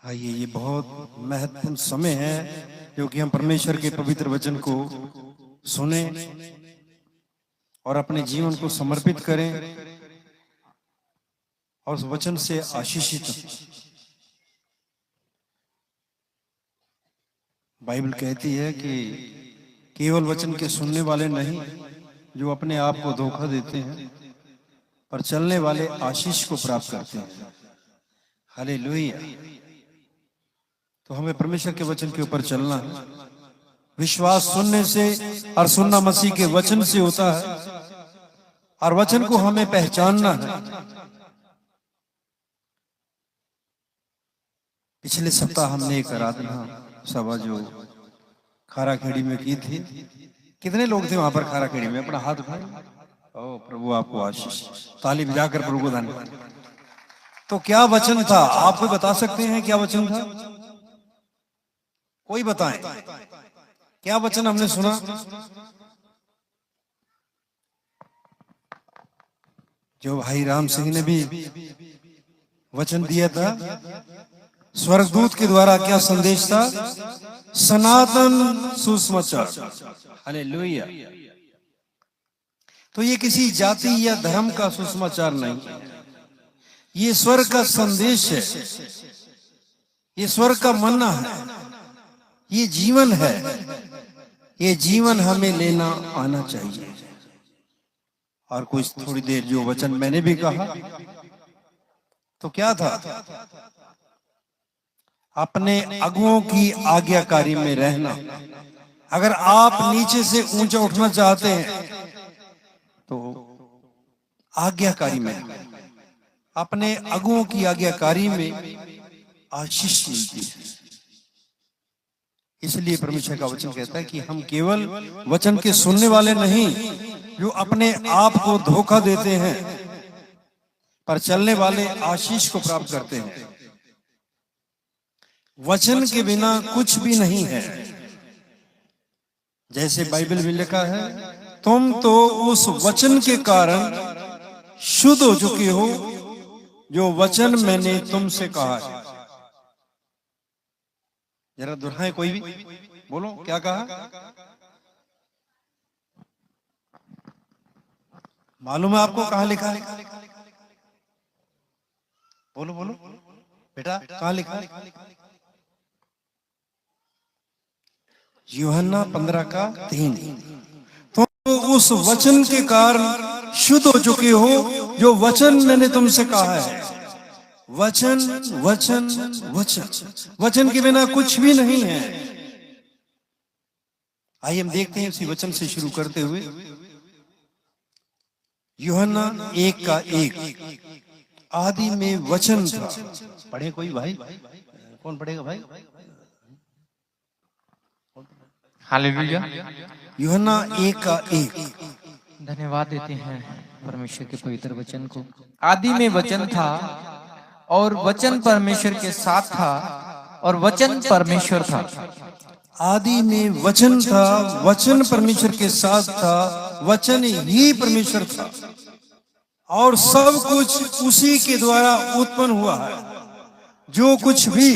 आइए, ये बहुत महत्वपूर्ण समय है क्योंकि हम परमेश्वर के पवित्र वचन को सुने और अपने जीवन को समर्पित करें और उस वचन से आशीषित। बाइबल कहती है कि केवल वचन के सुनने वाले नहीं जो अपने आप को धोखा देते हैं, पर चलने वाले आशीष को प्राप्त करते हैं। हालेलुया। तो हमें परमेश्वर के वचन के ऊपर चलना है। विश्वास सुनने से और सुनना मसीह के वचन से होता है और वचन को हमें पहचानना है। पिछले सप्ताह हमने एक आराधना सभा जो खाराखेड़ी में की थी। कितने लोग थे वहां पर खाराखेड़ी में? अपना हाथ उठाएं। ओ प्रभु, आपको आशीष। ताली बजाकर प्रभु को धन्यवाद। तो क्या वचन था? आप कोई बता सकते हैं क्या वचन था? कोई बताएं क्या वचन हमने सुना? जो भाई राम सिंह ने भी वचन दिया था, स्वर्गदूत के द्वारा क्या संदेश था? सनातन सुसमाचार। हालेलुया। तो ये किसी जाति या धर्म का सुसमाचार नहीं, ये स्वर्ग का संदेश है, ये स्वर्ग का मन्ना है, ये जीवन है। ये जीवन हमें लेना आना चाहिए। और कुछ थोड़ी देर जो वचन मैंने भी कहा तो क्या था? अपने अगुओं की आज्ञाकारी में रहना। अगर आप नीचे से ऊंचा उठना चाहते हैं तो आज्ञाकारी में, अपने अगुओं की आज्ञाकारी में आशीष मिलती है। इसलिए परमेश्वर का वचन कहता है कि हम केवल वचन के सुनने वाले नहीं जो अपने आप को धोखा देते हैं, पर चलने वाले आशीष को प्राप्त करते हैं। वचन के बिना कुछ भी नहीं है। जैसे बाइबल में लिखा है, तुम तो उस वचन के कारण शुद्ध हो चुके हो जो वचन मैंने तुमसे कहा है। जरा दोहराए कोई भी, बोलो क्या कहा? मालूम है आपको कहां लिखा है? बोलो बोलो बेटा, कहां लिखा है? यूहन्ना 15:3। तो उस वचन के कारण शुद्ध हो चुके हो जो वचन मैंने तुमसे कहा है। वचन वचन वचन, वचन के बिना कुछ भी नहीं है। आइए हम देखते हैं इसी वचन से शुरू करते हुए यूहन्ना 1:1। आदि में वचन था। पढ़े कोई भाई? कौन पढ़ेगा भाई? हालेलुया। यूहन्ना 1:1। धन्यवाद देते हैं परमेश्वर के पवित्र वचन को। आदि में वचन था और वचन परमेश्वर के साथ था और वचन परमेश्वर था। आदि में वचन था, वचन परमेश्वर के साथ था, वचन ही परमेश्वर था और सब कुछ उसी के द्वारा उत्पन्न हुआ है। जो कुछ भी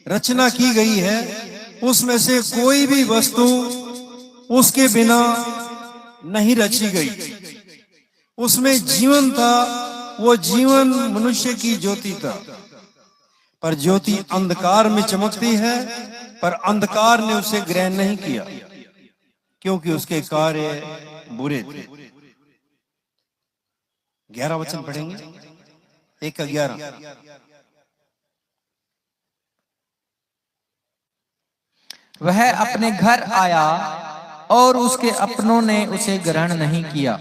रचना की गई है उसमें से कोई भी वस्तु उसके बिना नहीं रची गई। उसमें जीवन था, वो जीवन मनुष्य की ज्योति था। पर ज्योति अंधकार में चमकती है, पर अंधकार ने उसे ग्रहण नहीं किया क्योंकि उसके कार्य बुरे थे। 11 वचन पढ़ेंगे, 1:11। वह अपने घर आया और उसके अपनों ने उसे ग्रहण नहीं किया।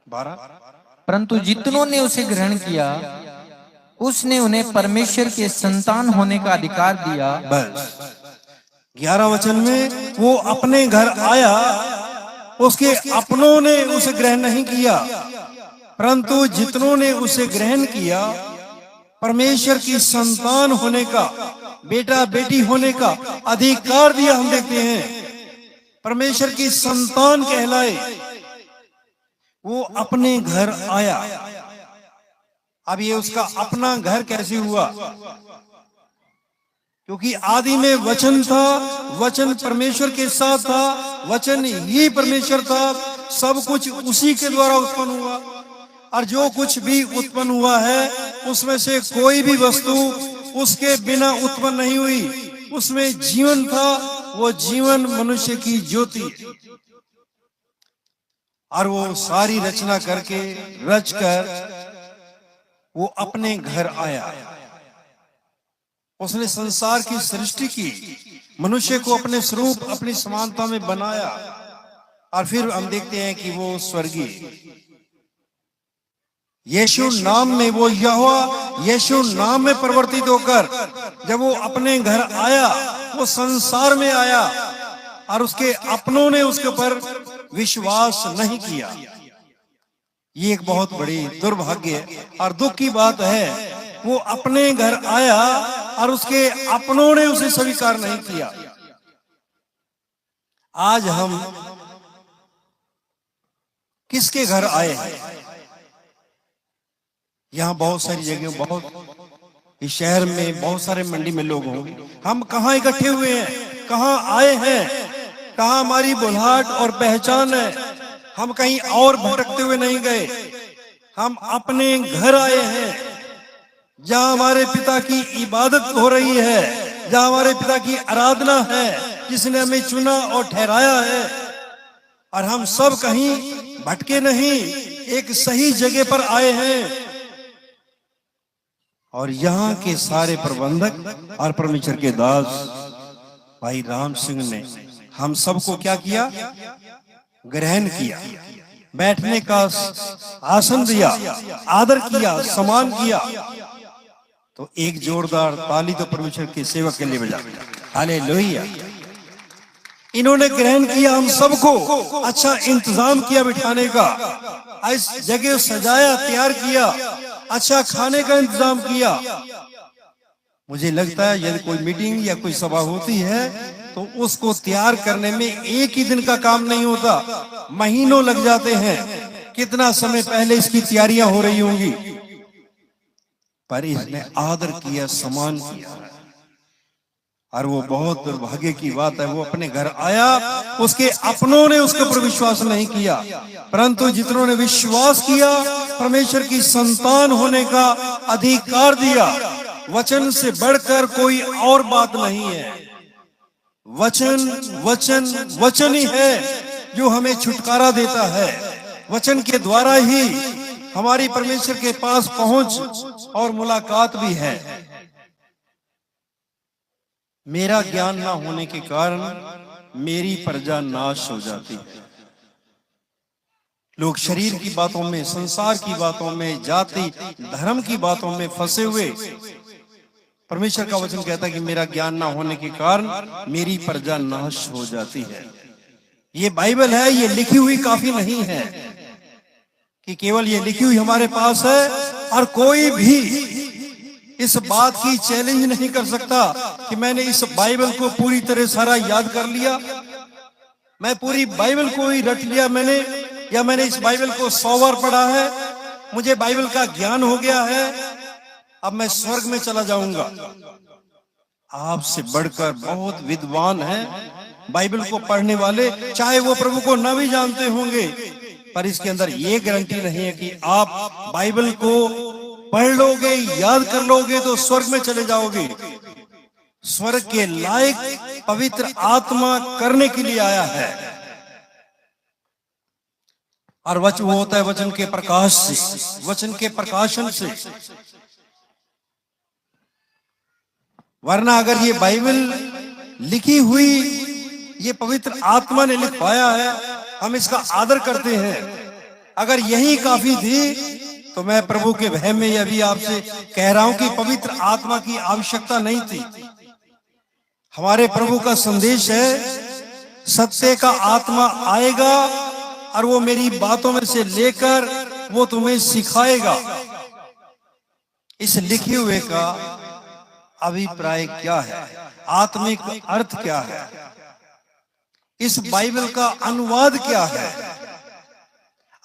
12। परंतु जितनों ने उसे ग्रहण किया उसने उन्हें परमेश्वर के संतान होने का अधिकार दिया। बस 11 वचन में वो अपने घर आया, उसके अपनों ने उसे ग्रहण नहीं किया, परंतु जितनों ने उसे ग्रहण किया परमेश्वर की संतान होने का, बेटा बेटी होने का अधिकार दिया। हम देखते हैं परमेश्वर की संतान कहलाए। वो अपने घर आया। अब ये उसका अपना घर कैसे हुआ? क्योंकि आदि में वचन था, वचन परमेश्वर के साथ था, वचन ही परमेश्वर था, सब कुछ उसी के द्वारा उत्पन्न हुआ। और जो कुछ भी उत्पन्न हुआ है उसमें से कोई भी वस्तु उसके बिना उत्पन्न नहीं हुई। उसमें जीवन था, वो जीवन मनुष्य की ज्योति, और वो सारी रचना करके रचकर वो अपने घर आया। उसने संसार की सृष्टि की, मनुष्य को अपने स्वरूप अपनी समानता में बनाया, और फिर हम देखते हैं कि वो स्वर्गीय यीशु नाम में, वो यहोवा यीशु नाम में परिवर्तित होकर जब वो अपने घर आया, वो संसार में आया, और उसके अपनों ने उसके ऊपर विश्वास नहीं किया। ये एक बहुत बड़ी दुर्भाग्य और दुख की बात है। वो अपने घर आया और उसके अपनों ने उसे स्वीकार नहीं किया। आज हम किसके घर आए हैं? यहाँ बहुत सारी जगह, बहुत इस शहर में बहुत सारे मंडी में लोग होंगे। हम कहाँ इकट्ठे हुए हैं, कहाँ आए हैं, कहाँ हमारी बुलाहट और पहचान है? हम कहीं और भटकते हुए नहीं गए, हम अपने घर आए हैं, जहाँ हमारे पिता की इबादत हो रही है, जहाँ हमारे पिता की आराधना है, जिसने हमें चुना और ठहराया है। और हम सब कहीं भटके नहीं, एक सही जगह पर आए हैं। और यहाँ के सारे प्रबंधक और परमेश्वर के दास भाई राम सिंह ने हम सबको क्या किया? ग्रहण किया, बैठने का आसन दिया, आदर किया, सम्मान किया। तो एक जोरदार ताली तो परमेश्वर के सेवक के लिए बजा। हालेलुया। इन्होंने ग्रहण किया, हम सबको अच्छा इंतजाम किया बिठाने का, इस जगह सजाया, तैयार किया, अच्छा खाने का इंतजाम किया। मुझे लगता है यदि कोई मीटिंग या कोई सभा होती है तो उसको तैयार करने में एक ही दिन का काम नहीं होता, महीनों लग जाते हैं। कितना समय पहले इसकी तैयारियां हो रही होंगी, पर इसने आदर किया, सम्मान किया। और वो बहुत दुर्भाग्य की बात है, वो अपने घर आया, उसके अपनों ने उसके ऊपर विश्वास नहीं किया, परंतु जितनों ने विश्वास किया, परमेश्वर की संतान होने का अधिकार दिया। वचन से बढ़कर कोई और बात नहीं है। वचन वचन वचन ही है जो हमें छुटकारा देता है। वचन के द्वारा ही हमारी परमेश्वर के पास पहुंच और मुलाकात भी है। मेरा ज्ञान ना होने के कारण मेरी प्रजा नाश हो जाती है। लोग शरीर की बातों में, संसार की बातों में, जाति धर्म की बातों में फंसे हुए, परमेश्वर का वचन कहता है कि मेरा ज्ञान ना होने के कारण मेरी प्रजा नाश हो जाती है। ये बाइबल है, ये लिखी हुई काफी नहीं है कि केवल ये लिखी हुई हमारे पास है और कोई भी इस बात की चैलेंज नहीं कर सकता कि मैंने इस बाइबल को पूरी तरह सारा याद कर लिया, मैं पूरी बाइबल को ही रट लिया मैंने, या मैंने इस बाइबल को 100 बार पढ़ा है, मुझे बाइबल का ज्ञान हो गया है, अब मैं स्वर्ग में चला जाऊंगा। आपसे बढ़कर बहुत विद्वान हैं बाइबल को पढ़ने वाले, चाहे वो प्रभु को न भी जानते होंगे, पर इसके अंदर ये गारंटी नहीं है कि आप बाइबल को पढ़ लोगे, याद कर लोगे तो स्वर्ग में चले जाओगे। स्वर्ग के लायक पवित्र आत्मा करने के लिए आया है, और वचन वो होता है वचन के प्रकाश से, वचन के प्रकाशन से। वरना अगर ये बाइबल लिखी हुई, ये पवित्र आत्मा ने लिखवाया है, हम इसका आदर करते हैं, अगर यही काफी थी तो मैं प्रभु के भय में यह भी आपसे कह रहा हूं कि पवित्र आत्मा की आवश्यकता नहीं थी। हमारे प्रभु का संदेश है, सत्य का आत्मा आएगा और वो मेरी बातों में से लेकर वो तुम्हें सिखाएगा। इस लिखे हुए का अभिप्राय क्या है, आत्मिक अर्थ क्या है, इस बाइबल का अनुवाद क्या है?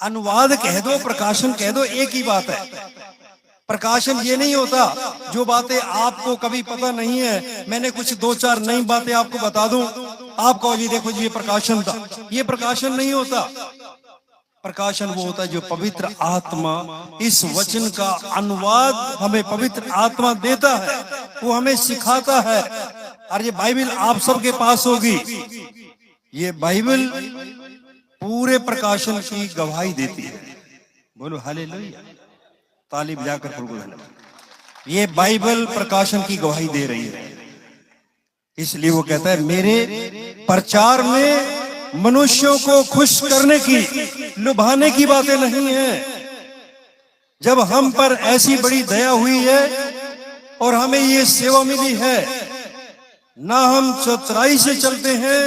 अनुवाद कह दो, प्रकाशन कह दो, एक ही बात है। प्रकाशन ये नहीं होता जो बातें आपको कभी पता नहीं है, मैंने कुछ दो चार नई बातें आपको बता दूं, आप कहो जी देखो जी ये प्रकाशन था। ये प्रकाशन नहीं होता। प्रकाशन वो होता है जो पवित्र आत्मा इस वचन का अनुवाद हमें पवित्र आत्मा देता है, वो हमें सिखाता है। और ये बाइबल आप सबके पास होगी। ये बाइबल पूरे प्रकाशन की गवाही देती है। बोलो हालेलुया, ताली बजाकर प्रभु को धन्यवाद। ये बाइबल प्रकाशन की गवाही दे रही है। इसलिए वो कहता है मेरे प्रचार में मनुष्यों को खुश करने की, लुभाने की बातें नहीं है। जब हम पर ऐसी बड़ी दया हुई है और हमें ये सेवा मिली है, ना हम चतुराई से चलते हैं,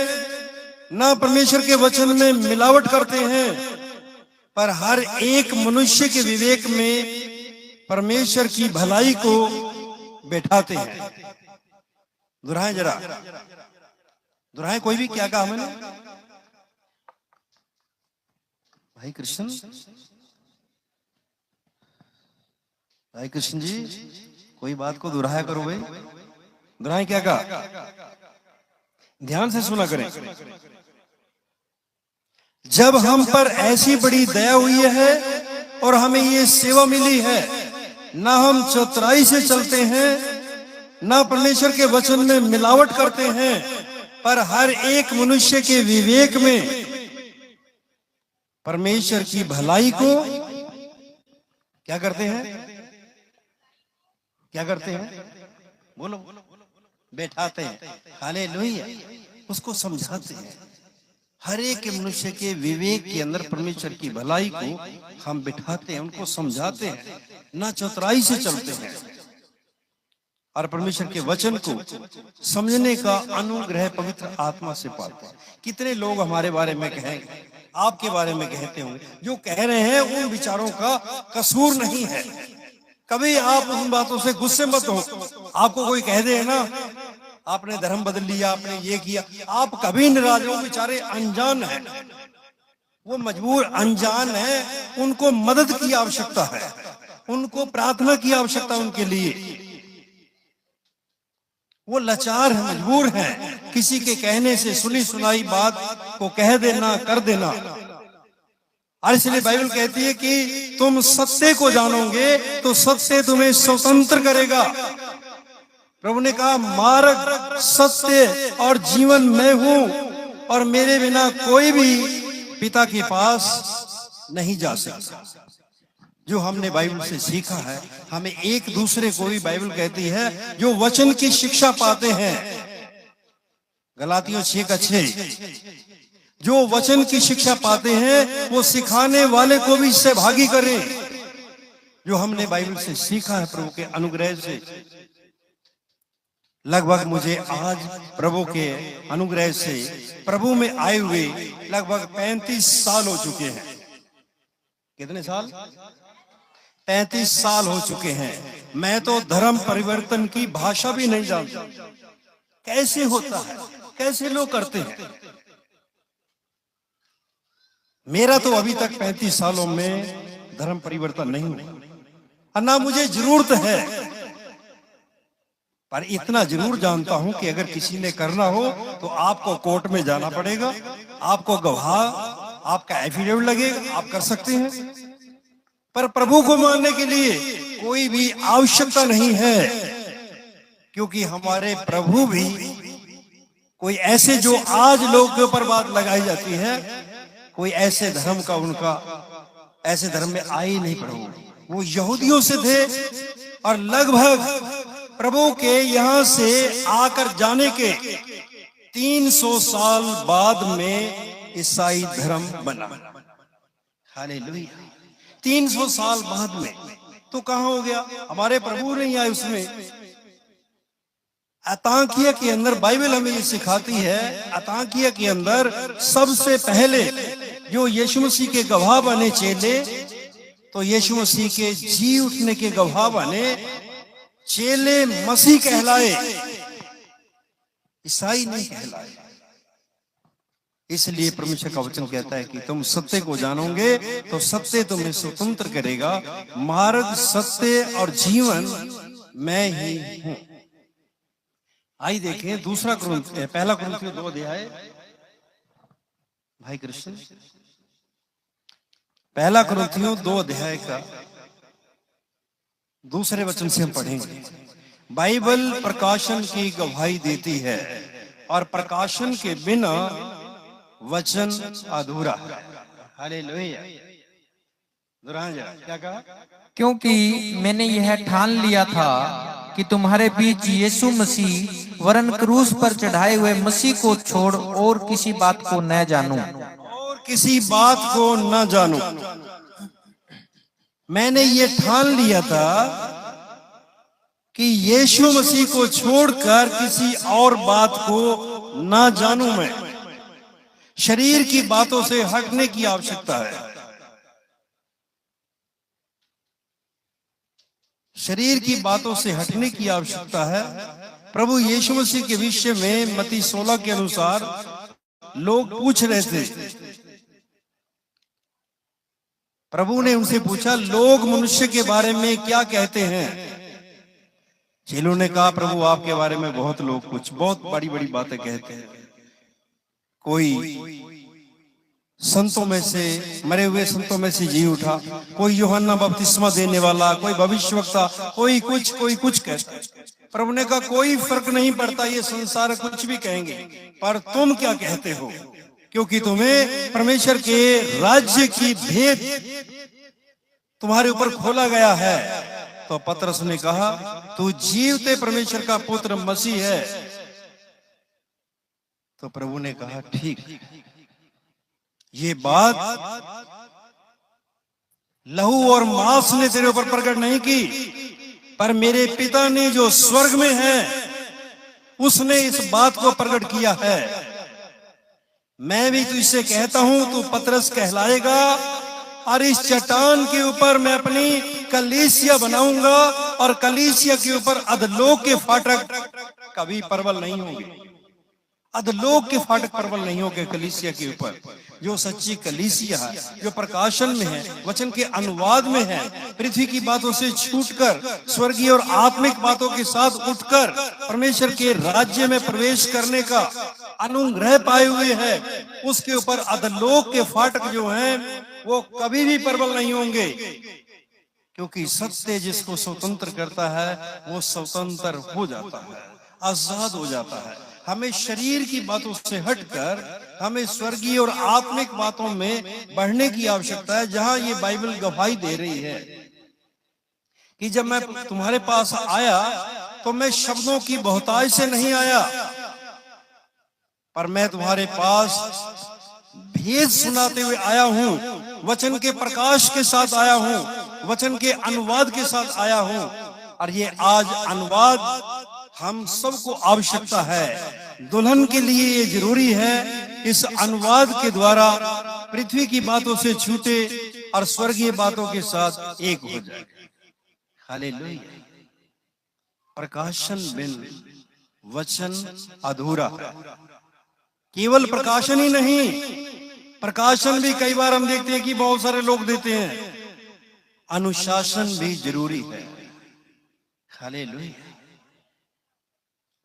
ना परमेश्वर के वचन में मिलावट करते हैं, पर हर एक मनुष्य के विवेक में परमेश्वर की भलाई को बैठाते हैं। दोहराएं जरा, दोहराएं। कोई भी क्या कहा मैंने? भाई कृष्ण, भाई कृष्ण जी, कोई बात को दोहराया करो भाई। दोहराएं क्या कहा? ध्यान से सुना करें। जब हम पर ऐसी बड़ी दया हुई है और हमें ये सेवा मिली है, ना हम चतुराई से चलते हैं, ना परमेश्वर के वचन में मिलावट करते हैं, पर हर एक मनुष्य के विवेक में परमेश्वर की भलाई को क्या करते हैं? क्या करते हैं? बोलो, बैठाते हैं। हालेलुया, उसको समझाते हैं। हर एक मनुष्य के विवेक के अंदर परमेश्वर की भलाई को हम बिठाते हैं, उनको समझाते हैं, ना चतुराई से चलते हैं, और परमेश्वर के वचन को समझने का अनुग्रह पवित्र आत्मा से पाते हैं। कितने लोग हमारे बारे में कहेंगे, आपके बारे में कहते होंगे, जो कह रहे हैं उन विचारों का कसूर नहीं है। कभी आप उन बातों से गुस्से मत हो। आपको कोई कह दे ना आपने धर्म बदल लिया, आपने ये किया, आप कभी नाराज हो। बेचारे अनजान है, वो मजबूर अनजान है, उनको मदद की आवश्यकता है, उनको प्रार्थना की आवश्यकता उनके लिए। वो लाचार है, मजबूर है, किसी के कहने से सुनी सुनाई बात को कह देना, कर देना। और इसलिए बाइबल कहती है कि तुम सत्य को जानोगे तो सत्य तुम्हें स्वतंत्र करेगा। प्रभु ने कहा मार्ग, सत्य और जीवन मैं हूं, और मेरे बिना कोई भी पिता के पास नहीं जा सकता। जो हमने बाइबल से सीखा है, हमें एक दूसरे को भी बाइबल कहती है जो वचन की शिक्षा पाते हैं। गलातियों 6:6, जो वचन की शिक्षा पाते हैं वो सिखाने वाले को भी सहभागी करें। जो हमने बाइबल से सीखा है प्रभु के अनुग्रह से, लगभग मुझे आज प्रभु के अनुग्रह से प्रभु में आए हुए लगभग 35 साल हो चुके हैं। कितने साल? 35 साल हो चुके हैं। मैं तो धर्म परिवर्तन की भाषा भी नहीं जानता। कैसे होता है, कैसे लोग करते हैं। मेरा तो अभी तक 35 सालों में धर्म परिवर्तन नहीं हुआ, ना मुझे जरूरत है। पर इतना जरूर जानता हूं कि अगर किसी ने करना हो तो आपको कोर्ट में जाना पड़ेगा, आपको गवाह, आपका एफिडेविट लगेगा, आप कर सकते हैं। पर प्रभु को मानने के लिए कोई भी आवश्यकता नहीं है, क्योंकि हमारे प्रभु भी कोई ऐसे, जो आज लोग के ऊपर बात लगाई जाती है, कोई ऐसे धर्म का, उनका ऐसे धर्म में आए ही नहीं प्रभु। वो यहूदियों से थे और लगभग प्रभु के यहां से आकर जाने के 300 साल बाद में ईसाई धर्म बना। हालेलुया, 300 साल बाद में। तो कहां हो गया? हमारे प्रभु नहीं आए उसमें। अताकिया के अंदर बाइबल हमें ये सिखाती है, अताकिया के अंदर सबसे पहले जो यीशु मसीह के गवाह बने चेले, तो यीशु मसीह के जी उठने के गवाह बने चेले मसीह कहलाए, ईसाई नहीं कहलाए। इसलिए परमेश्वर का वचन कहता है कि तुम सत्य को जानोगे तो सत्य तुम्हें स्वतंत्र करेगा। मार्ग, सत्य और जीवन मैं ही हूं। आइए देखें दूसरा पहला कुरिन्थियों 2 अध्याय, भाई कृष्ण, पहला कुरिन्थियों 2 अध्याय का दूसरे वचन से हम पढ़ेंगे। बाइबल प्रकाशन की गवाही देती है और प्रकाशन के बिना वचन अधूरा है। हालेलुया। दोहराएं जरा, क्या कहा? क्योंकि मैंने यह ठान लिया था कि तुम्हारे बीच यीशु मसीह वरन क्रूस पर चढ़ाए हुए मसीह को छोड़ और किसी बात को न जानूं। और किसी बात को न जानूं। मैंने ये ठान लिया था कि यीशु मसीह को छोड़कर किसी और बात को न जानूं। मैं शरीर की बातों से हटने की आवश्यकता है। शरीर की बातों से हटने की आवश्यकता है। प्रभु यीशु मसीह के विषय में मत्ती 16 के अनुसार लोग पूछ रहे थे। प्रभु ने उनसे पूछा, लोग मनुष्य के बारे में क्या कहते हैं? चेलों ने कहा, प्रभु आपके बारे में बहुत लोग कुछ बहुत बड़ी बड़ी बातें कहते हैं। कोई संतों में से, मरे हुए संतों में से जी उठा, कोई यूहन्ना बपतिस्मा देने वाला, कोई भविष्यवक्ता, कोई कुछ कहता। प्रभु ने कहा, कोई फर्क नहीं पड़ता, ये संसार कुछ भी कहेंगे, पर तुम क्या कहते हो? क्योंकि तुम्हें परमेश्वर के राज्य की भेद तुम्हारे ऊपर खोला गया है। तो पतरस ने कहा, तू जीवते परमेश्वर का पुत्र मसीह है। तो प्रभु ने कहा, ठीक, ये बात लहू और मांस ने तेरे ऊपर प्रकट नहीं की, पर मेरे पिता ने जो स्वर्ग में है उसने इस बात को प्रकट किया है। मैं भी तुझसे कहता हूं, तू पतरस कहलाएगा और इस चट्टान के ऊपर मैं अपनी कलीसिया बनाऊंगा और कलीसिया के ऊपर अधलोक के फाटक कभी प्रबल नहीं होंगे। अधलोक के फाटक प्रबल नहीं होंगे कलीसिया के ऊपर। जो सच्ची कलीसिया है, जो प्रकाशन में है, वचन के अनुवाद में है, पृथ्वी की बातों से छूटकर स्वर्गीय और आत्मिक बातों के साथ उठकर परमेश्वर के राज्य में प्रवेश करने का अनुग्रह पाए हुए है, उसके ऊपर अधलोक के फाटक जो हैं वो कभी भी प्रबल नहीं होंगे। क्योंकि सत्य जिसको स्वतंत्र करता है वो स्वतंत्र हो जाता है, आजाद हो जाता है। हमें शरीर की बातों से हटकर हमें स्वर्गीय और आत्मिक बातों में बढ़ने की आवश्यकता है। जहां ये बाइबल गवाही दे रही है कि जब मैं तुम्हारे पास आया तो मैं शब्दों की बहुतायत से नहीं आया, पर मैं तुम्हारे पास भेद सुनाते हुए आया हूं, वचन के प्रकाश के साथ आया हूं, वचन के अनुवाद के साथ आया हूं। और ये आज अनुवाद हम सबको आवश्यकता है। दुल्हन के लिए ये जरूरी है, इस अनुवाद के द्वारा पृथ्वी की बातों से छूटे और स्वर्गीय बातों के साथ एक हो जाए। हालेलुया। प्रकाशन बिन वचन अधूरा है। केवल प्रकाशन ही नहीं, प्रकाशन भी कई बार हम देखते हैं कि बहुत सारे लोग देते हैं, अनुशासन भी जरूरी है। हालेलुया।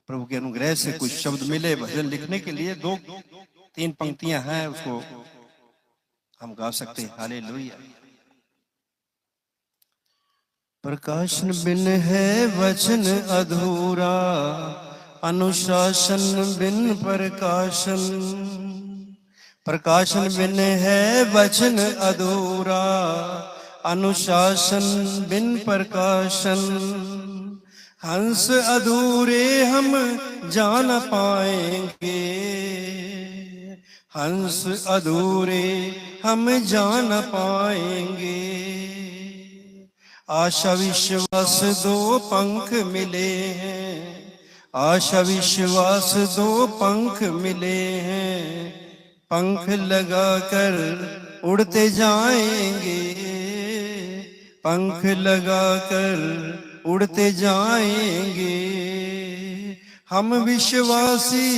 प्रभु के अनुग्रह से कुछ शब्द मिले भजन लिखने के लिए, 2-3 पंक्तियां हैं, उसको हम गा सकते हैं। हालेलुया। प्रकाशन बिन है वचन अधूरा, अनुशासन बिन प्रकाशन। प्रकाशन बिन है वचन अधूरा, अनुशासन बिन प्रकाशन। हंस अधूरे हम जान पाएंगे, हंस अधूरे हम जान पाएंगे। आशा विश्वास 2 पंख मिले हैं, आशा विश्वास 2 पंख मिले हैं। पंख लगाकर उड़ते जाएंगे, पंख लगाकर उड़ते जाएंगे। हम विश्वासी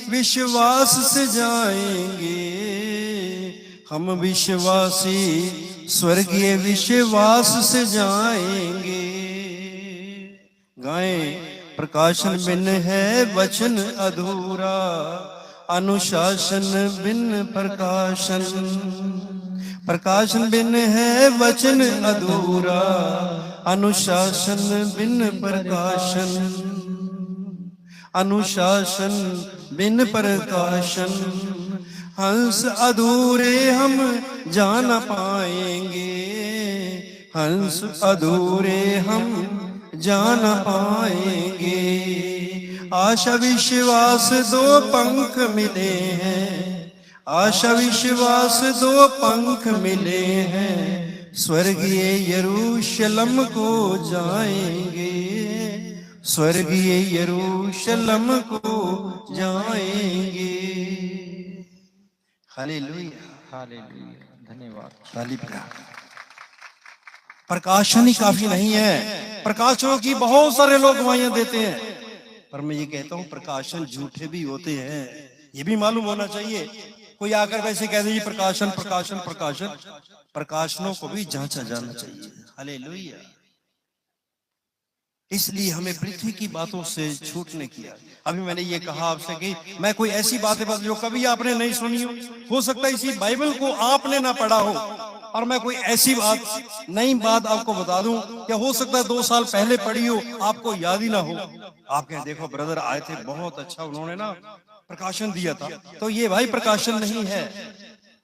विश्वास से जाएंगे, हम विश्वासी स्वर्गीय विश्वास से जाएंगे। गाएं, प्रकाशन बिन है वचन अधूरा, अनुशासन बिन प्रकाशन, प्रकाशन बिन है वचन अधूरा, अनुशासन बिन प्रकाशन, अनुशासन बिन प्रकाशन। हंस अधूरे हम जा न पाएंगे, हंस अधूरे हम जा न पाएंगे। आशा विश्वास दो पंख मिले हैं, आशा विश्वास दो पंख मिले हैं, स्वर्गीय यरूशलेम को जाएंगे, स्वर्गीय यरूशलेम को जाएंगे। हालेलुया, हालेलुया, धन्यवाद। तालिब। प्रकाशन ही काफी नहीं है, प्रकाशनों की बहुत सारे लोग गवाहियां देते हैं, पर मैं ये कहता हूं प्रकाशन झूठे भी होते हैं, ये भी मालूम होना चाहिए। कोई आकर वैसे कह दे प्रकाशन प्रकाशन प्रकाशन, प्रकाशनों को भी जांचा जाना चाहिए। हालेलुया। इसलिए हमें पृथ्वी की बातों से छूटने की। अभी मैंने ये कहा आपसे कि मैं कोई ऐसी बातें जो कभी आपने नहीं सुनी हो सकता है इसी बाइबल को आपने ना पढ़ा हो, और मैं कोई ऐसी बात नई बात आपको बता दूं, क्या हो सकता है 2 साल पहले पढ़ी हो, आपको याद ही ना हो। आप कहें देखो ब्रदर आए थे बहुत अच्छा, उन्होंने ना प्रकाशन दिया था, तो ये भाई प्रकाशन नहीं है।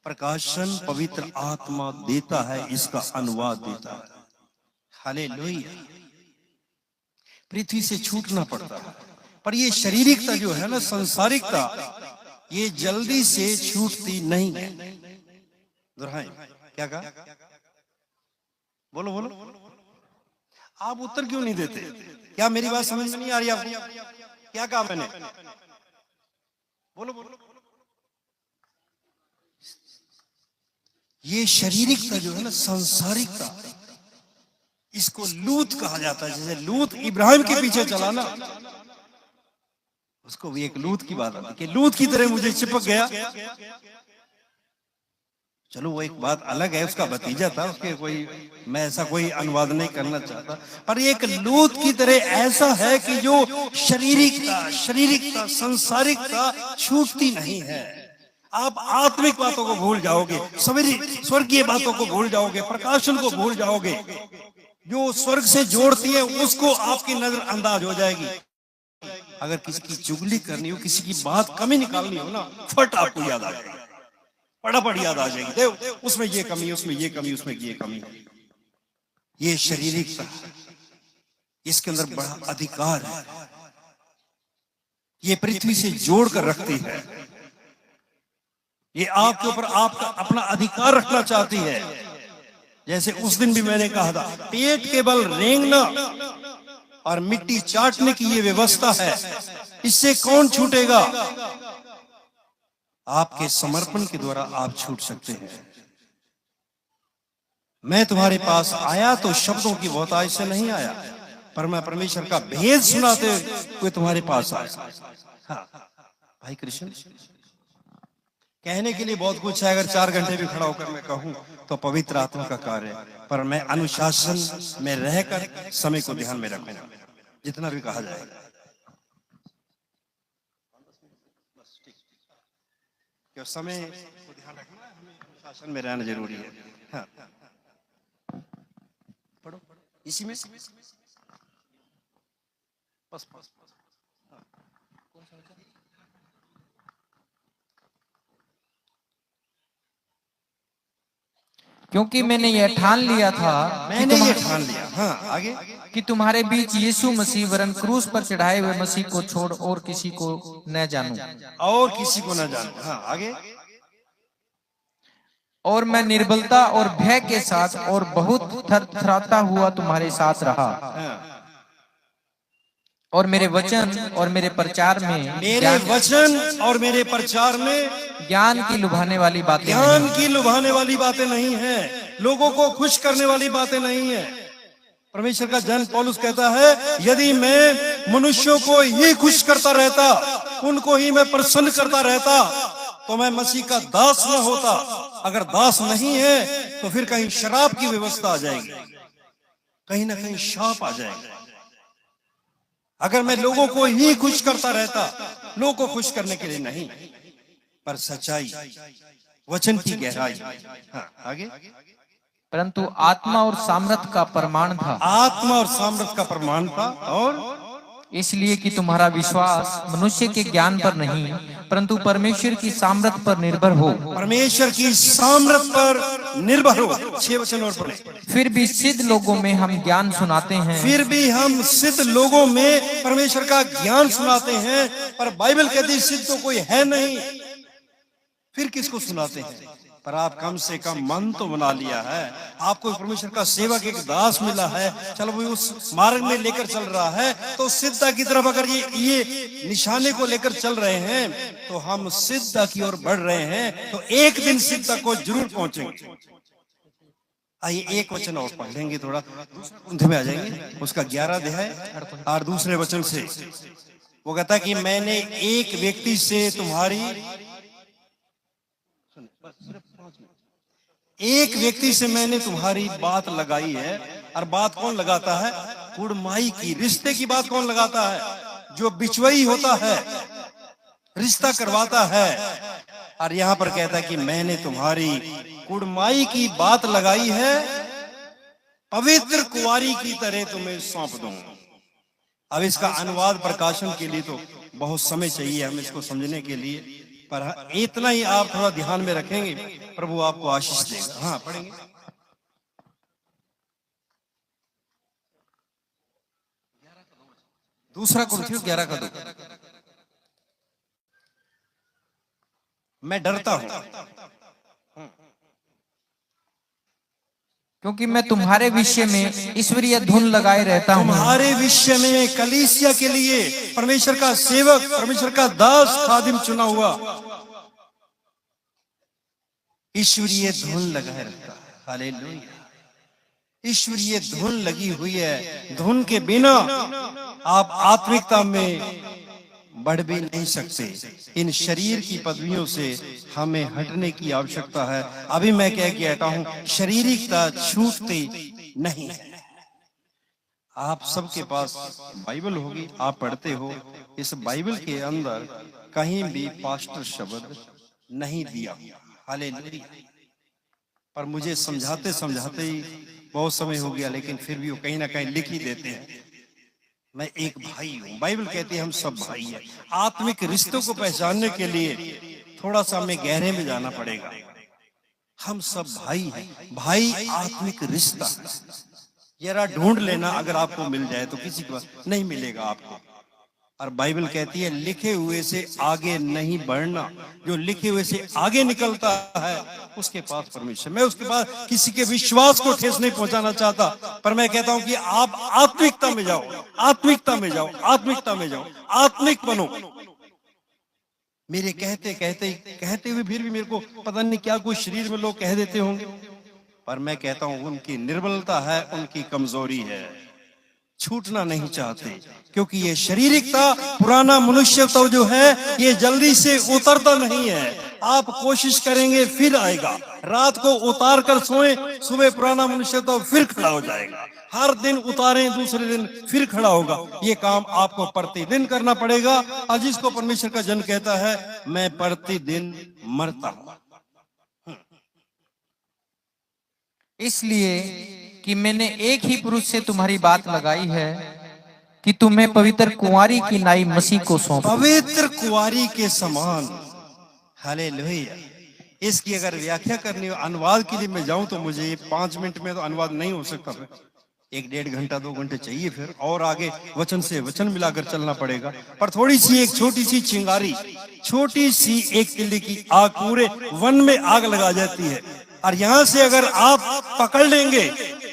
प्रकाशन पवित्र आत्मा देता है, इसका अनुवाद देता है। हालेलुया। पृथ्वी से छूटना पड़ता है, पर ये शारीरिकता जो है ना, संसारिकता, ये जल्दी से छूटती नहीं है। दोहराएं, क्या कहा? बोलो बोलो। आप उत्तर क्यों नहीं देते? क्या मेरी बात समझ में नहीं आ रही आपको? क्या कहा मैंने? बोलो बोलो। ये शारीरिकता जो है ना, संसारिकता, इसको लूत कहा जाता है। जैसे लूत इब्राहिम के पीछे चला ना, उसको भी एक लूत की बात आती कि लूत की तरह मुझे चिपक गया। चलो वो एक बात अलग है, उसका भतीजा था, उसके कोई, मैं ऐसा कोई अनुवाद नहीं करना चाहता, पर एक लूत की तरह ऐसा है कि जो शारीरिकता संसारिकता छूटती नहीं है। आप आत्मिक बातों को भूल जाओगे, स्वर्गीय बातों को भूल जाओगे, प्रकाशन को भूल जाओगे, जो स्वर्ग से जोड़ती है उसको आपकी नजर अंदाज हो जाएगी। अगर किसी की चुगली करनी हो, किसी की बात कमी निकालनी हो ना, फट आपको याद आ जाएगी, फटाफट याद आ जाएगी, देव उसमें ये कमी, उसमें ये कमी, उसमें ये कमी। ये शारीरिकता, इसके अंदर बड़ा अधिकार है, ये पृथ्वी से जोड़ कर रखती है, ये आपके ऊपर आपका अपना अधिकार रखना चाहती है। जैसे उस दिन भी मैंने कहा था, पेट के बल रेंगना और मिट्टी चाटने की ये व्यवस्था है, इससे कौन छूटेगा? आपके समर्पण के द्वारा आप छूट सकते हैं। मैं तुम्हारे पास आया तो शब्दों की बहुतायत से नहीं आया, पर मैं परमेश्वर का भेद सुनाते हुए तुम्हारे पास आया। हाँ भाई कृष्ण, कहने के लिए बहुत कुछ है, अगर 4 घंटे भी खड़ा होकर मैं कहूं तो पवित्र आत्मा का कार्य है, पर मैं अनुशासन में रहकर समय को ध्यान में रखूंगा, जितना भी कहा जाएगा। क्यों समय को ध्यान रखना, अनुशासन में रहना जरूरी है। हाँ पढ़ो इसी में बस। क्योंकि मैंने यह ठान लिया था, मैंने ये ठान लिया, हाँ आगे, कि तुम्हारे बीच यीशु मसीह वरन क्रूस पर चढ़ाए हुए मसीह को छोड़ और किसी को न जानूं, और किसी को न जानूं। हाँ आगे, और मैं निर्बलता और भय के साथ और बहुत थरथराता हुआ तुम्हारे साथ रहा, और मेरे वचन और मेरे प्रचार में, मेरे वचन और मेरे प्रचार में ज्ञान की लुभाने वाली बातें, ज्ञान की लुभाने वाली बातें नहीं है, लोगों को खुश करने वाली बातें नहीं है। परमेश्वर का जन पौलुस कहता है, यदि मैं मनुष्यों को ही खुश करता रहता, उनको ही मैं प्रसन्न करता रहता, तो मैं मसीह का दास न होता। अगर दास नहीं है तो फिर कहीं शराब की व्यवस्था आ जाएगी, कहीं ना कहीं शाप आ जाएगा। अगर मैं लोगों को ही खुश करता रहता, लोगों को खुश करने के लिए नहीं, पर सच्चाई, वचन की गहराई। हाँ, आगे। परंतु आत्मा और सामर्थ का प्रमाण था, आत्मा और सामर्थ का प्रमाण था, और इसलिए कि तुम्हारा विश्वास मनुष्य के ज्ञान पर नहीं परंतु परमेश्वर की सामर्थ पर निर्भर हो। परमेश्वर की सामर्थ पर निर्भर हो। 6 वचन और पढ़े। फिर भी सिद्ध लोगों में हम ज्ञान सुनाते हैं, फिर भी हम सिद्ध लोगों में परमेश्वर का ज्ञान सुनाते हैं, पर बाइबल कहती है सिद्ध तो कोई है नहीं, फिर किसको सुनाते हैं? पर आप कम से कम मन तो बना लिया है, आपको परमेश्वर का सेवक एक दास मिला है, चलो वो उस मार्ग में लेकर चल रहा है, तो सिद्धता की तरफ अगर ये निशाने को लेकर चल रहे हैं, तो हम सिद्धता की ओर बढ़ रहे हैं, तो एक दिन सिद्धता को जरूर पहुंचेंगे। आइए एक वचन और पढ़ लेंगे, थोड़ा दूसरे में आ जाएंगे, उसका 11 अध्याय और दूसरे वचन से। वो कहता है कि मैंने एक व्यक्ति से तुम्हारी, एक व्यक्ति से मैंने तुम्हारी बात लगाई है। और बात कौन लगाता है? कुड़माई की, रिश्ते की बात कौन लगाता है? जो बिचवई होता है, रिश्ता करवाता है। और यहां पर कहता है कि मैंने तुम्हारी कुड़माई की बात लगाई है, पवित्र कुंवारी की तरह तुम्हें सौंप दूंगा। अब इसका अनुवाद प्रकाशन के लिए तो बहुत समय चाहिए हमें इसको समझने के लिए, पर इतना ही आप थोड़ा ध्यान में रखेंगे, प्रभु आपको आशीष देगा। हाँ, पढ़ेंगे। दूसरा कुरिन्थियों 11 का 2। मैं डरता हूं क्योंकि मैं तुम्हारे विषय में ईश्वरीय धुन लगाए रहता हूँ। तुम्हारे विषय में कलीसिया के लिए परमेश्वर का सेवक, परमेश्वर का दास, खादिम चुना हुआ ईश्वरीय धुन लगाए रखता है। हालेलुया। ईश्वरीय धुन लगी हुई है। धुन के बिना आप आत्मिकता में बढ़ भी नहीं सकते। इन शरीर की पदवियों से हमें हटने की आवश्यकता है। अभी मैं कह के हटा हूं, शारीरिकता छूटती नहीं है। आप सबके पास बाइबल होगी, आप पढ़ते हो। इस बाइबल के अंदर कहीं भी पास्टर शब्द नहीं दिया। हालेलुया। पर मुझे समझाते समझाते ही बहुत समय हो गया, लेकिन फिर भी वो कहीं ना कहीं लिख ही देते हैं। मैं एक भाई हूं। बाइबल कहती है हम सब भाई हैं। आत्मिक रिश्तों को पहचानने के लिए थोड़ा सा हमें गहरे में जाना पड़ेगा। हम सब भाई हैं। भाई आत्मिक रिश्ता जरा ढूंढ लेना, अगर आपको मिल जाए तो, किसी को नहीं मिलेगा आपको। और बाइबल कहती है लिखे हुए से आगे नहीं बढ़ना। जो लिखे हुए से आगे निकलता है उसके पास परमेश्वर। मैं उसके पास किसी के विश्वास को ठेस नहीं पहुंचाना चाहता, पर मैं कहता हूं कि आप आत्मिकता में जाओ, आत्मिकता में जाओ, आत्मिकता में जाओ, आत्मिक बनो। मेरे कहते हुए फिर भी मेरे को पता नहीं क्या कोई शरीर में लोग कह देते होंगे, पर मैं कहता हूं उनकी निर्बलता है, उनकी कमजोरी है। छूटना नहीं चाहते, क्योंकि ये शारीरिकता, पुराना मनुष्यत्व जो है, ये जल्दी से उतरता नहीं है। आप कोशिश करेंगे फिर आएगा। रात को उतार कर सोए, सुबह पुराना मनुष्यत्व फिर खड़ा हो जाएगा। हर दिन उतारें, दूसरे दिन फिर खड़ा होगा। ये काम आपको प्रतिदिन करना पड़ेगा। और जिसको परमेश्वर का जन कहता है मैं प्रतिदिन मरता हूं। इसलिए कि मैंने एक ही पुरुष से तुम्हारी बात लगाई है कि तुम्हें पवित्र कुंवारी की नाई मसीह को सौंप। पवित्र कुंवारी के समान। हालेलुया। इसकी अगर व्याख्या करनी हो, अनुवाद के लिए मैं जाऊं तो मुझे 5 मिनट में तो अनुवाद नहीं हो सकता। 1-1.5 घंटा 2 घंटे चाहिए, फिर और आगे वचन से वचन मिलाकर चलना पड़ेगा। पर थोड़ी सी एक छोटी सी चिंगारी, छोटी सी एक तिल्ली की आग पूरे वन में आग लगा जाती है। और यहां से अगर आप पकड़ लेंगे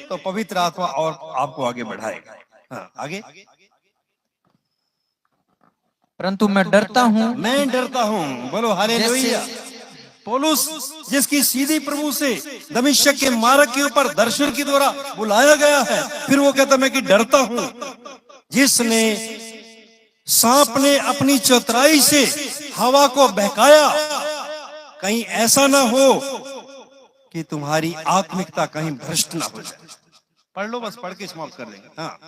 तो पवित्र आत्मा और आपको आगे बढ़ाएगा। हाँ, आगे। परंतु मैं डरता हूं। बोलो हालेलुया। पौलुस जिसकी सीधी प्रभु से दमिश्क के मार्ग के ऊपर दर्शन के द्वारा बुलाया गया है, फिर वो कहता मैं कि डरता हूं। जिसने सांप ने अपनी चतुराई से हवा को बहकाया, कहीं ऐसा ना हो कि तुम्हारी आत्मिकता कहीं भ्रष्ट ना हो जाए। पढ़ लो, बस पढ़ के समाप्त कर देंगे। हाँ,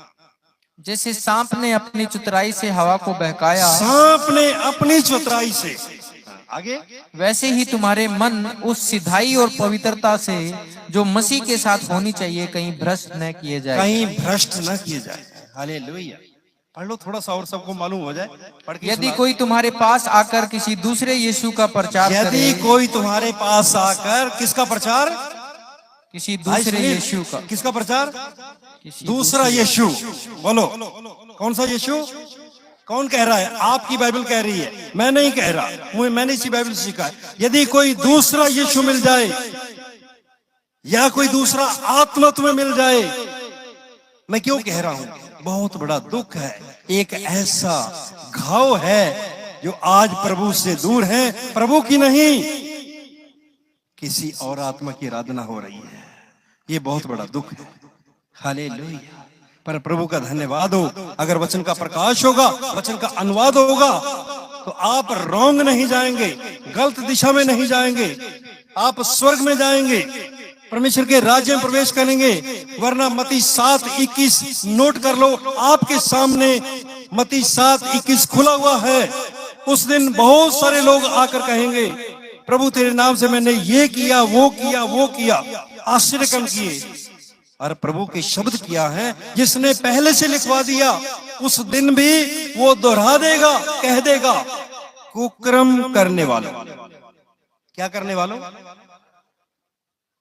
जैसे सांप ने अपनी चतुराई से हवा को बहकाया, सांप ने अपनी चतुराई से, आगे, वैसे ही तुम्हारे मन उस सिधाई और पवित्रता से जो मसीह के साथ होनी चाहिए कहीं भ्रष्ट न किए जाए। कहीं भ्रष्ट न किए जाए। हालेलुया। पढ़ लो थोड़ा सा और सबको मालूम हो जाए। पढ़ के यदि कोई तुम्हारे पास आकर किसी दूसरे यीशु का प्रचार करे, यदि कोई तुम्हारे पास आकर किसका प्रचार, किसी दूसरे यीशु का, किसका प्रचार, किसी दूसरा यीशु, बोलो कौन सा यीशु, कौन कह रहा है? आपकी बाइबल कह रही है, मैं नहीं कह रहा, मैंने इसी बाइबल से सीखा है। यदि कोई दूसरा यीशु मिल जाए या कोई दूसरा आत्मा तुम्हें मिल जाए, मैं क्यों कह रहा हूं, बहुत बड़ा दुख है। एक ऐसा घाव है जो आज प्रभु से दूर है, प्रभु की नहीं किसी और आत्मा की आराधना हो रही है। ये बहुत बड़ा दुख है। हालेलुया। पर प्रभु का धन्यवाद हो, अगर वचन का प्रकाश होगा, वचन का अनुवाद होगा, तो आप रॉन्ग नहीं जाएंगे, गलत दिशा में नहीं जाएंगे, आप स्वर्ग में जाएंगे, परमेश्वर के राज्य में प्रवेश करेंगे। वरना मत्ती 7:21 नोट कर लो, आपके सामने मत्ती 7:21 खुला हुआ है। उस दिन बहुत सारे लोग आकर कहेंगे, प्रभु तेरे नाम से मैंने ये किया, वो किया, वो किया, आश्चर्य काम किए। और प्रभु के शब्द किया है, जिसने पहले से लिखवा दिया, उस दिन भी वो दोहरा देगा, कह देगा, कुकर्म करने वालों। क्या करने वालों?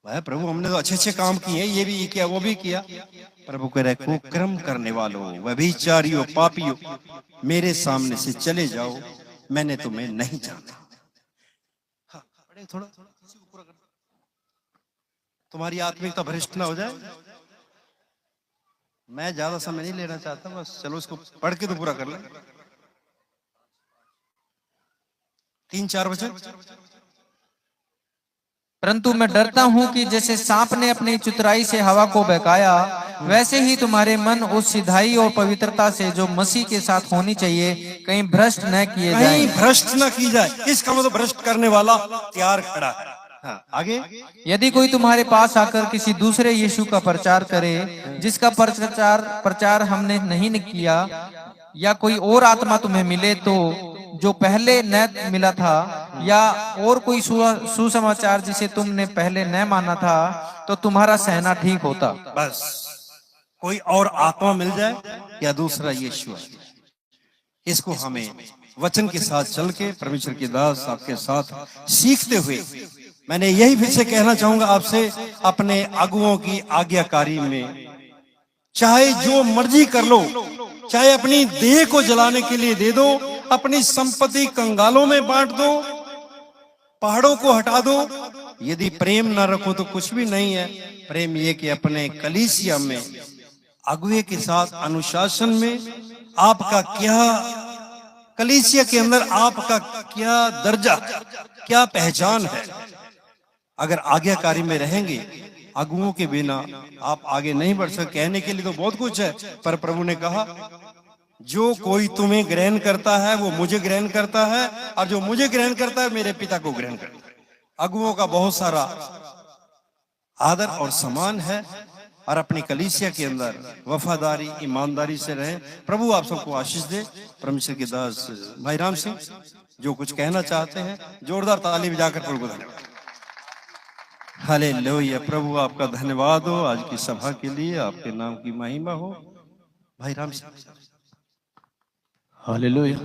भाई प्रभु हमने तो अच्छे अच्छे काम किए, ये भी किया, वो भी किया। प्रभु कह रहे, कुकर्म करने वालों, व्यभिचारियों, पापियों, मेरे सामने से चले जाओ, मैंने तुम्हें नहीं जाना। हाँ, थोड़ा तुम्हारी आत्मिकता भ्रष्ट ना हो जाए। मैं ज्यादा समय नहीं लेना चाहता, बस चलो इसको पढ़ के तो पूरा कर ले। 3-4 वचन। परंतु मैं डरता हूं कि जैसे सांप ने अपनी चतुराई से हवा को बहकाया, वैसे ही तुम्हारे मन उस सिधाई और पवित्रता से जो मसीह के साथ होनी चाहिए कहीं भ्रष्ट न किए जाए। कहीं भ्रष्ट न की जाए। इसका मतलब भ्रष्ट करने वाला तैयार खड़ा है। हाँ, आगे, यदि कोई तुम्हारे पास आकर किसी दूसरे यीशु का प्रचार करे, जिसका प्रचार हमने नहीं किया, या कोई और आत्मा तुम्हें मिले तो जो पहले न मिला था, या और कोई सुसमाचार जिसे तुमने पहले न माना था, तो तुम्हारा सहना ठीक होता। बस कोई और आत्मा मिल जाए या दूसरा यीशु है, इसको हमें वचन के साथ चल के परमेश्वर के दास आपके साथ सीखते हुए, मैंने यही फिर से कहना चाहूंगा आपसे, अपने अगुओं की आज्ञाकारी में चाहे जो मर्जी कर लो, चाहे अपनी देह को जलाने के लिए दे दो, अपनी संपत्ति कंगालों में बांट दो, पहाड़ों को हटा दो, यदि प्रेम ना रखो तो कुछ भी नहीं है। प्रेम ये कि अपने कलीसिया में अगुए के साथ अनुशासन में आपका क्या, कलीसिया के अंदर आपका क्या दर्जा, क्या पहचान है। अगर आज्ञाकारी में रहेंगे, अगुओं के बिना आप आगे नहीं बढ़ सकते। कहने के लिए तो बहुत कुछ है, पर प्रभु ने कहा, जो कोई तुम्हें ग्रहण करता है वो मुझे ग्रहण करता है, और जो मुझे ग्रहण करता है मेरे पिता को ग्रहण करता है। अगुओं का बहुत सारा आदर और सम्मान है, और अपनी कलीसिया के अंदर वफादारी, ईमानदारी से रहें। प्रभु आप सबको आशीष दे। परमेश्वर के दास भाई राम सिंह जो कुछ कहना चाहते हैं, जोरदार ताली बजाकर प्रभु को धन्यवाद। हालेलुया। प्रभु आपका धन्यवाद हो आज की सभा के लिए, आपके नाम की महिमा हो। भाई राम सिंह। हालेलुया।